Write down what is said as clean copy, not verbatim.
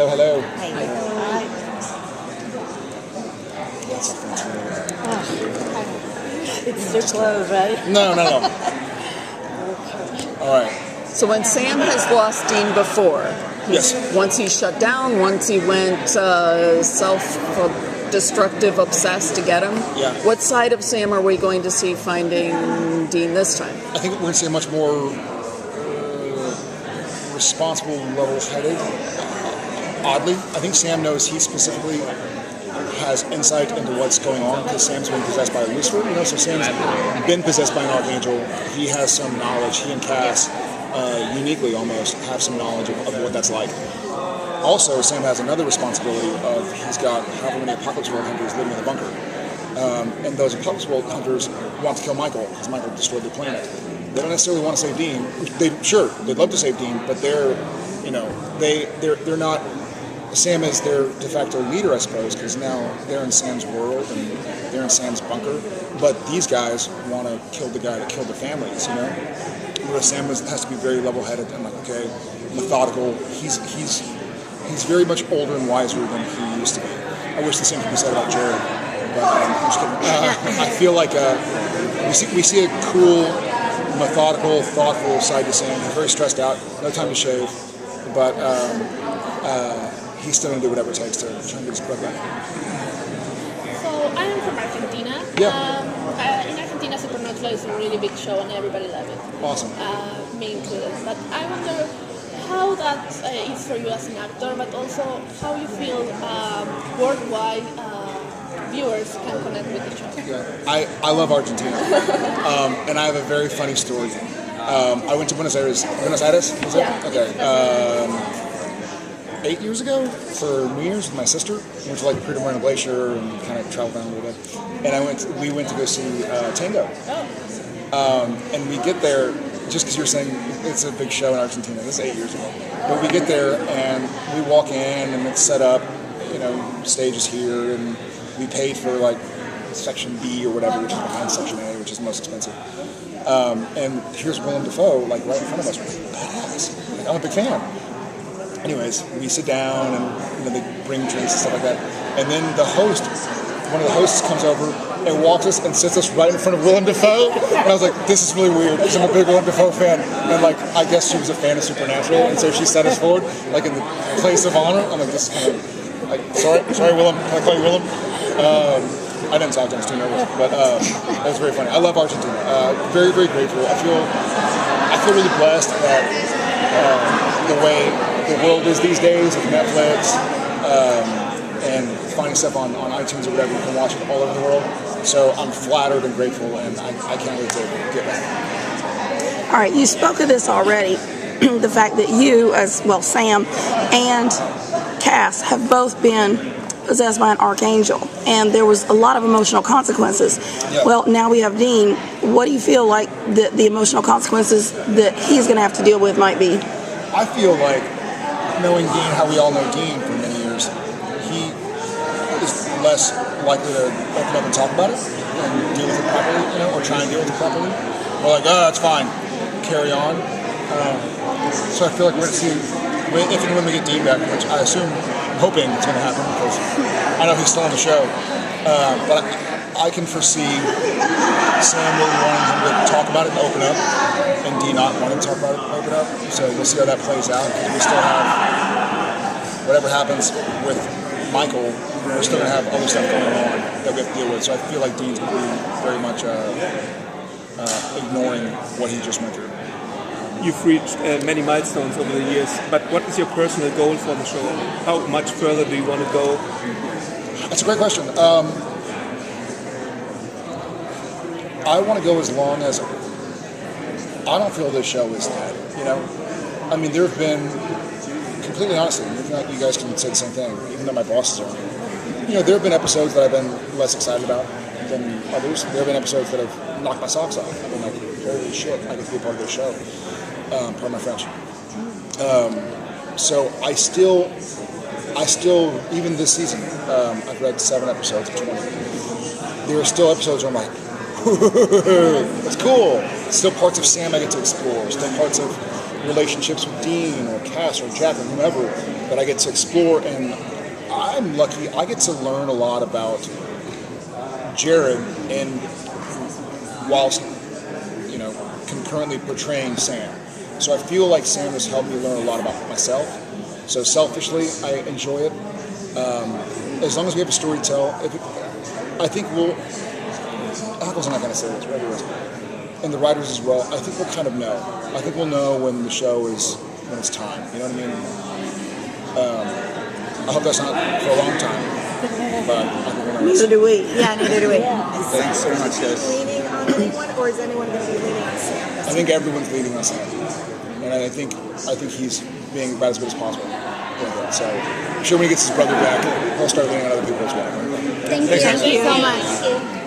Hello, hello. Hey. It's too close, right? No. All right. So when Sam has lost Dean before, Yes. once he shut down, once he went self-destructive, obsessed to get him, Yeah. what side of Sam are we going to see finding Dean this time? I think we're going to see a much more responsible, level-headed. Oddly, I think Sam knows he specifically has insight into what's going on because Sam's been possessed by a Lucifer, so Sam's been possessed by an archangel. He has some knowledge. He and Cass, uniquely almost, have some knowledge of what that's like. Also, Sam has another responsibility of he's got however many Apocalypse World hunters living in the bunker. And those Apocalypse World hunters want to kill Michael because Michael destroyed their planet. They don't necessarily want to save Dean. They'd love to save Dean, but they're not. Sam is their de facto leader, I suppose, because now they're in Sam's world and they're in Sam's bunker. But these guys want to kill the guy that killed their families, Whereas Sam has to be very level-headed and methodical. He's very much older and wiser than he used to be. I wish the same could be said about Jared, but I'm just kidding. I feel like we see a cool, methodical, thoughtful side to Sam. He's very stressed out, no time to shave, but he's still going to do whatever it takes to try and get his club back. So I'm from Argentina. Yeah. In Argentina, Supernatural is a really big show and everybody loves it. Awesome. Me included. But I wonder how that is for you as an actor, but also how you feel worldwide viewers can connect with the show. Yeah. I love Argentina. And I have a very funny story. I went to Buenos Aires. Buenos Aires? Was it? Yeah. Okay. 8 years ago for New Year's with my sister. We went to Peter Marina Glacier and kind of traveled down a little bit. And we went to go see Tango. And we get there, just because you were saying it's a big show in Argentina. This is 8 years ago. But we get there and we walk in and it's set up, stage is here, and we paid for section B or whatever, which is behind section A, which is the most expensive. And here's Willem Dafoe right in front of us. We're like, badass. I'm a big fan. Anyways, we sit down and they bring drinks and stuff like that. And then one of the hosts comes over and walks us and sits us right in front of Willem Dafoe. And I was like, this is really weird because I'm a big Willem Dafoe fan. And I guess she was a fan of Supernatural, and so she set us forward in the place of honor. I'm like, this is kind of sorry Willem, can I call you Willem? I didn't talk to him, I was too nervous, but it was very funny. I love Argentina. Very, very grateful. I feel really blessed that the way the world is these days with Netflix and finding stuff on iTunes or whatever, you can watch it all over the world. So I'm flattered and grateful, and I can't wait to get back. All right, you spoke of this already. The fact that you, as well, Sam and Cass, have both been possessed by an archangel, and there was a lot of emotional consequences. Yep. Well, now we have Dean. What do you feel like the emotional consequences that he's going to have to deal with might be? I feel like, knowing Dean, how we all know Dean for many years, he is less likely to open up and talk about it and deal with it properly, or try and deal with it properly. We're like, oh, that's fine, carry on. So I feel like we're going to see, if and when we get Dean back, which I assume, I'm hoping it's going to happen because I know he's still on the show, but I can foresee Sam really wanting him to talk about it and open up, and Dean not wanting to talk about it and open up. So we'll see how that plays out, because we still have, whatever happens with Michael, we're still going to have other stuff going on that we have to deal with. So I feel like Dean's going to be very much ignoring what he just went through. You've reached many milestones over the years, but what is your personal goal for the show? How much further do you want to go? That's a great question. I want to go as long as I don't feel this show is dead. I mean, there have been, completely honestly, if not, you guys can say the same thing, even though my bosses are. There have been episodes that I've been less excited about than others. There have been episodes that have knocked my socks off. I've been like, holy shit, I get to be a part of this show. Pardon my French. So I still, even this season, I've read 7 episodes of 20. There are still episodes where I'm like, that's cool. Still parts of Sam I get to explore. Still parts of relationships with Dean or Cass or Jack or whomever that I get to explore, and I'm lucky I get to learn a lot about Jared and whilst concurrently portraying Sam. So I feel like Sam has helped me learn a lot about myself. So selfishly, I enjoy it. As long as we have a story to tell, I think Ackles not going to say this, right? And the writers as well. I think we'll kind of know. I think we'll know when the show is when it's time. You know what I mean? I hope that's not for a long time, but I think we'll know. Neither do we. Yeah, neither do we. Thanks so much, guys. Leaning on anyone, or is anyone going to be leaning on Sam? I think everyone's leading on Sam, and I think he's being about as good as possible with it. So I'm sure when he gets his brother back, he'll start leaning on other people as well. Thank you so much.